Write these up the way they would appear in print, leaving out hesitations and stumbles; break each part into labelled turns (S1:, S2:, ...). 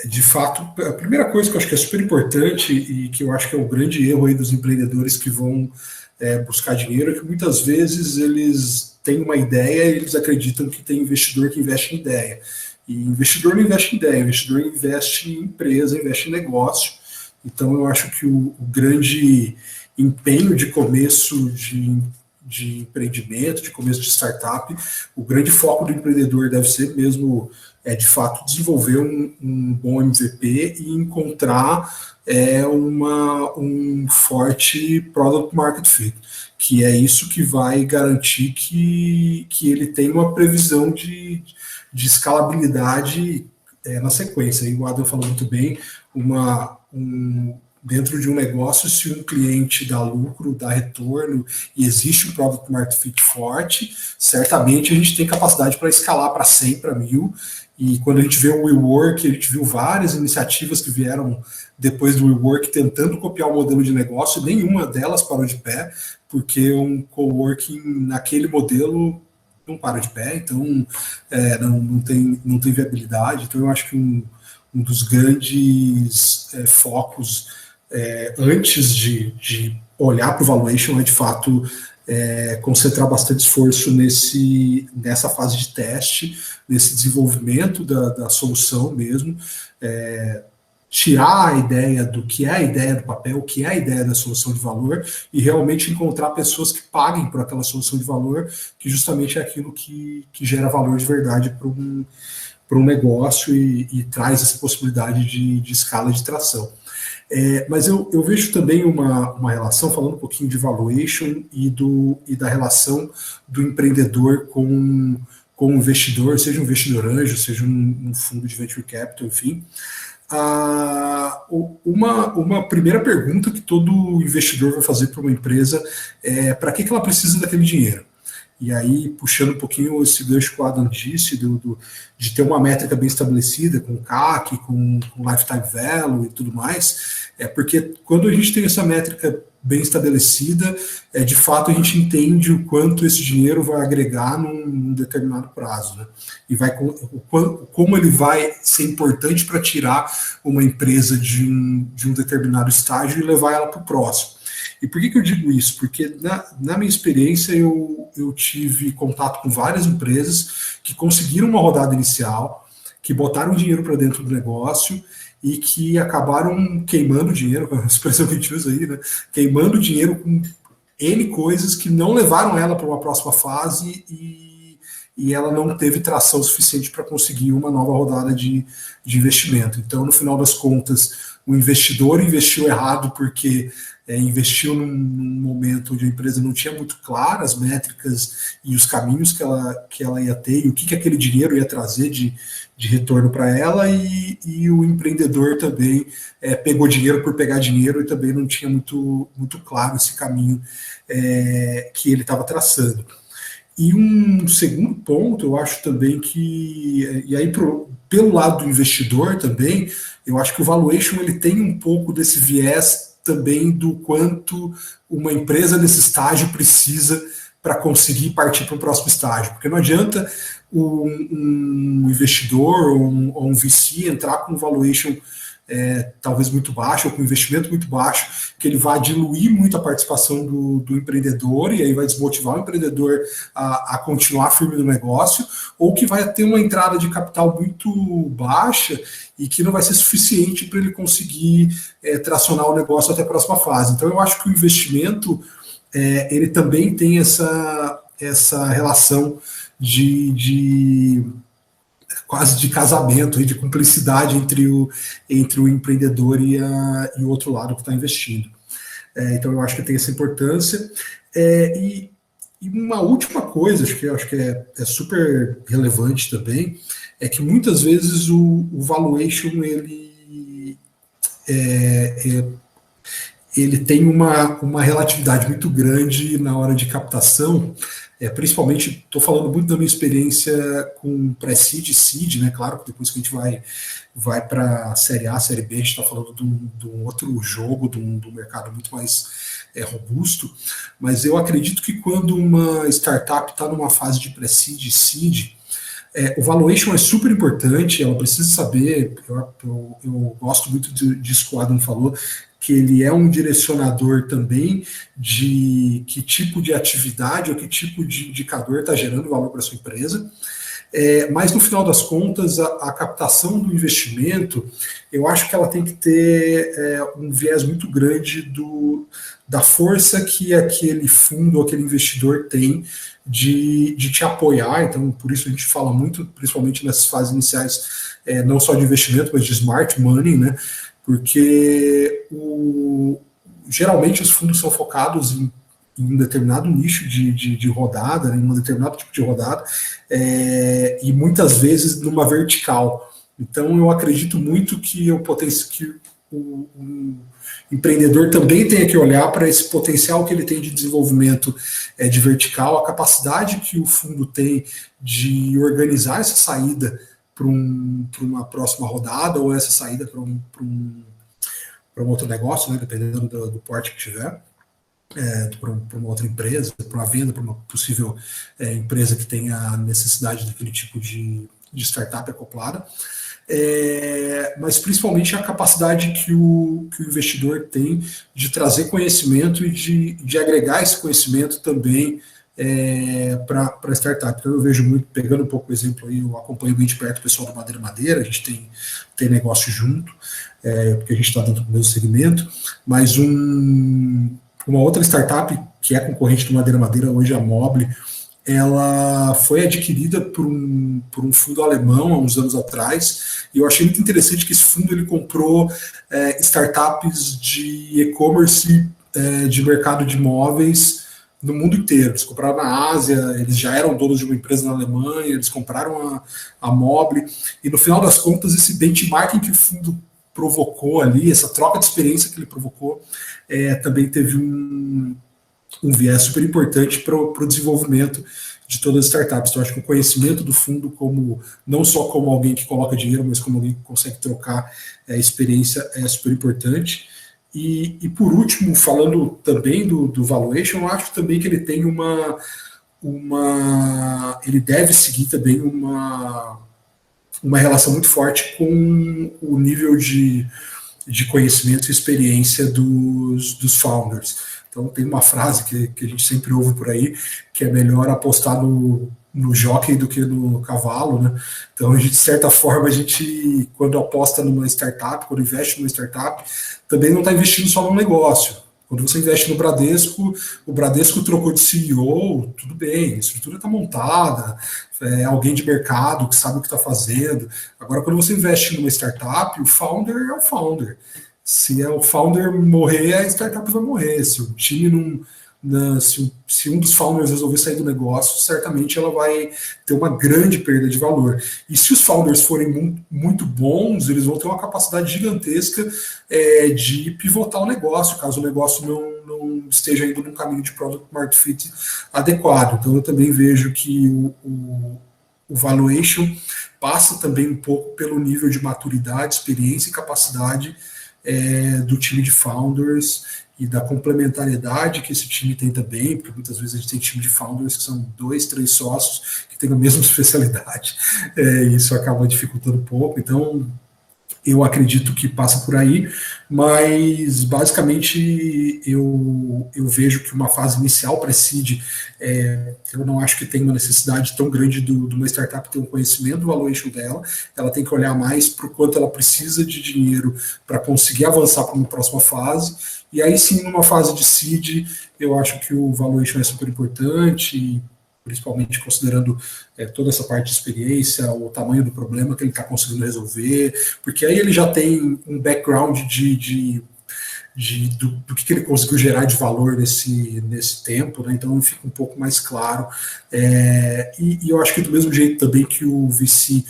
S1: De fato, a primeira coisa que eu acho que é super importante e que eu acho que é o grande erro aí dos empreendedores que vão buscar dinheiro é que muitas vezes eles têm uma ideia e eles acreditam que tem investidor que investe em ideia. E investidor não investe em ideia, investidor investe em empresa, investe em negócio. Então eu acho que o grande empenho de começo de empreendimento, de começo de startup, o grande foco do empreendedor deve ser mesmo, de fato, desenvolver um bom MVP e encontrar um forte product market fit, que é isso que vai garantir que ele tem uma previsão de escalabilidade na sequência. E o Adam falou muito bem, dentro de um negócio, se um cliente dá lucro, dá retorno e existe um product market fit forte, certamente a gente tem capacidade para escalar para 100, para 1000. E quando a gente vê o WeWork, a gente viu várias iniciativas que vieram depois do WeWork tentando copiar o modelo de negócio, nenhuma delas parou de pé, porque um coworking naquele modelo não para de pé, então não tem viabilidade. Então eu acho que um dos grandes focos antes de olhar para o valuation é de fato concentrar bastante esforço nessa fase de teste, nesse desenvolvimento da solução mesmo, tirar a ideia do que é a ideia do papel, o que é a ideia da solução de valor e realmente encontrar pessoas que paguem por aquela solução de valor, que justamente é aquilo que gera valor de verdade para um negócio e traz essa possibilidade de escala de tração. Mas eu vejo também uma relação, falando um pouquinho de valuation e da relação do empreendedor com o investidor, seja um investidor anjo, seja um fundo de venture capital, enfim. Uma primeira pergunta que todo investidor vai fazer para uma empresa é para que ela precisa daquele dinheiro? E aí, puxando um pouquinho esse gancho que o Adam disse, de ter uma métrica bem estabelecida, com CAC, com lifetime value e tudo mais, porque quando a gente tem essa métrica bem estabelecida, de fato a gente entende o quanto esse dinheiro vai agregar num determinado prazo, né? E como ele vai ser importante para tirar uma empresa de um determinado estágio e levar ela para o próximo. E por que eu digo isso? Porque na minha experiência eu tive contato com várias empresas que conseguiram uma rodada inicial, que botaram dinheiro para dentro do negócio e que acabaram queimando dinheiro, a expressão que a gente usa aí, né? Queimando dinheiro com N coisas que não levaram ela para uma próxima fase e ela não teve tração suficiente para conseguir uma nova rodada de investimento. Então, no final das contas, o investidor investiu errado porque investiu num momento onde a empresa não tinha muito claras as métricas e os caminhos que ela ia ter e o que aquele dinheiro ia trazer de retorno para ela, e o empreendedor também pegou dinheiro por pegar dinheiro e também não tinha muito claro esse caminho que ele estava traçando. E um segundo ponto, eu acho também que, e aí pelo lado do investidor também, eu acho que o valuation ele tem um pouco desse viés também do quanto uma empresa nesse estágio precisa para conseguir partir para o próximo estágio. Porque não adianta um investidor ou um VC entrar com um valuation talvez muito baixo, ou com investimento muito baixo, que ele vai diluir muito a participação do empreendedor, e aí vai desmotivar o empreendedor a continuar firme no negócio, ou que vai ter uma entrada de capital muito baixa e que não vai ser suficiente para ele conseguir tracionar o negócio até a próxima fase. Então eu acho que o investimento ele também tem essa relação de quase de casamento, de cumplicidade entre o empreendedor e o outro lado que está investindo. Então eu acho que tem essa importância. E uma última coisa, que eu acho que é super relevante também, é que muitas vezes o valuation ele tem uma relatividade muito grande na hora de captação, principalmente, estou falando muito da minha experiência com pré-seed e seed, né? Claro que depois que a gente vai para a série A, série B, a gente está falando de um outro jogo, de um mercado muito mais robusto, mas eu acredito que quando uma startup está numa fase de pré-seed e seed, O valuation é super importante, ela precisa saber, eu gosto muito disso que o Adam falou, que ele é um direcionador também de que tipo de atividade ou que tipo de indicador está gerando valor para a sua empresa. Mas no final das contas, a captação do investimento, eu acho que ela tem que ter um viés muito grande da força que aquele fundo, aquele investidor tem de te apoiar. Então, por isso a gente fala muito, principalmente nessas fases iniciais, não só de investimento, mas de smart money, né? Porque geralmente os fundos são focados em um determinado nicho de rodada, em um determinado tipo de rodada, e muitas vezes numa vertical. Então, eu acredito muito que o empreendedor também tenha que olhar para esse potencial que ele tem de desenvolvimento de vertical, a capacidade que o fundo tem de organizar essa saída para uma próxima rodada ou essa saída para um outro negócio, né, dependendo do porte que tiver. Para uma outra empresa, para uma venda, para uma possível empresa que tenha necessidade daquele tipo de startup acoplada, mas principalmente a capacidade que o investidor tem de trazer conhecimento e de agregar esse conhecimento também para a startup. Então eu vejo muito, pegando um pouco o exemplo aí, eu acompanho bem de perto o pessoal da Madeira, a gente tem negócio junto, porque a gente está dentro do mesmo segmento, mas uma outra startup que é concorrente do Madeira, hoje a Mobile, ela foi adquirida por um fundo alemão há uns anos atrás, e eu achei muito interessante que esse fundo ele comprou startups de e-commerce de mercado de imóveis no mundo inteiro. Eles compraram na Ásia, eles já eram donos de uma empresa na Alemanha, eles compraram a Mobile, e no final das contas esse benchmarking que o fundo provocou ali, essa troca de experiência que ele provocou, também teve um viés super importante para o desenvolvimento de todas as startups. Então, acho que o conhecimento do fundo, não só como alguém que coloca dinheiro, mas como alguém que consegue trocar experiência, é super importante. E por último, falando também do valuation, eu acho também que ele tem ele deve seguir também uma relação muito forte com o nível de conhecimento e experiência dos founders. Então tem uma frase que a gente sempre ouve por aí, que é melhor apostar no jockey do que no cavalo, né? Então a gente, de certa forma, quando aposta numa startup, quando investe numa startup, também não está investindo só no negócio. Quando você investe no Bradesco, o Bradesco trocou de CEO, tudo bem, a estrutura está montada, é alguém de mercado que sabe o que está fazendo. Agora, quando você investe numa startup, o founder é o founder. Se o founder morrer, a startup vai morrer. Se o time se um dos founders resolver sair do negócio, certamente ela vai ter uma grande perda de valor. E se os founders forem muito bons, eles vão ter uma capacidade gigantesca de pivotar o negócio, caso o negócio não esteja indo num caminho de product market fit adequado. Então eu também vejo que o valuation passa também um pouco pelo nível de maturidade, experiência e capacidade do time de founders e da complementariedade que esse time tem também, porque muitas vezes a gente tem time de founders que são 2, 3 sócios que têm a mesma especialidade, e isso acaba dificultando um pouco. Então, eu acredito que passa por aí, mas basicamente eu vejo que uma fase inicial para seed, eu não acho que tem uma necessidade tão grande de uma startup ter um conhecimento do valuation dela, ela tem que olhar mais para o quanto ela precisa de dinheiro para conseguir avançar para uma próxima fase, e aí sim, numa fase de seed, eu acho que o valuation é super importante, principalmente considerando toda essa parte de experiência, o tamanho do problema que ele está conseguindo resolver, porque aí ele já tem um background do que ele conseguiu gerar de valor nesse tempo, né? Então fica um pouco mais claro. E eu acho que do mesmo jeito também que o VC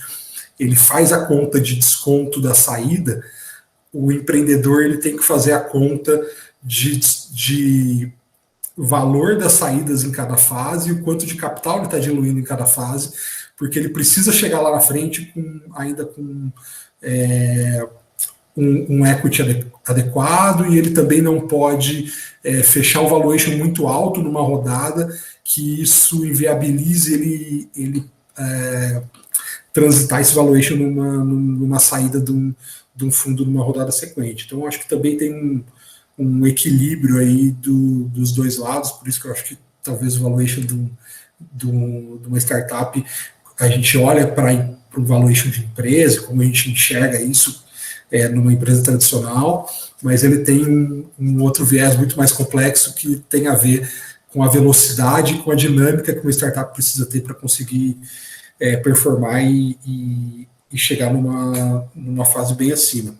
S1: ele faz a conta de desconto da saída, o empreendedor ele tem que fazer a conta de valor das saídas em cada fase e o quanto de capital ele está diluindo em cada fase, porque ele precisa chegar lá na frente ainda com um equity adequado, e ele também não pode fechar o valuation muito alto numa rodada, que isso inviabilize ele transitar esse valuation numa saída de um fundo numa rodada sequente. Então, eu acho que também tem um equilíbrio aí dos dois lados, por isso que eu acho que talvez o valuation de uma startup, a gente olha para o valuation de empresa, como a gente enxerga isso numa empresa tradicional, mas ele tem um outro viés muito mais complexo que tem a ver com a velocidade, com a dinâmica que uma startup precisa ter para conseguir performar e chegar numa fase bem acima.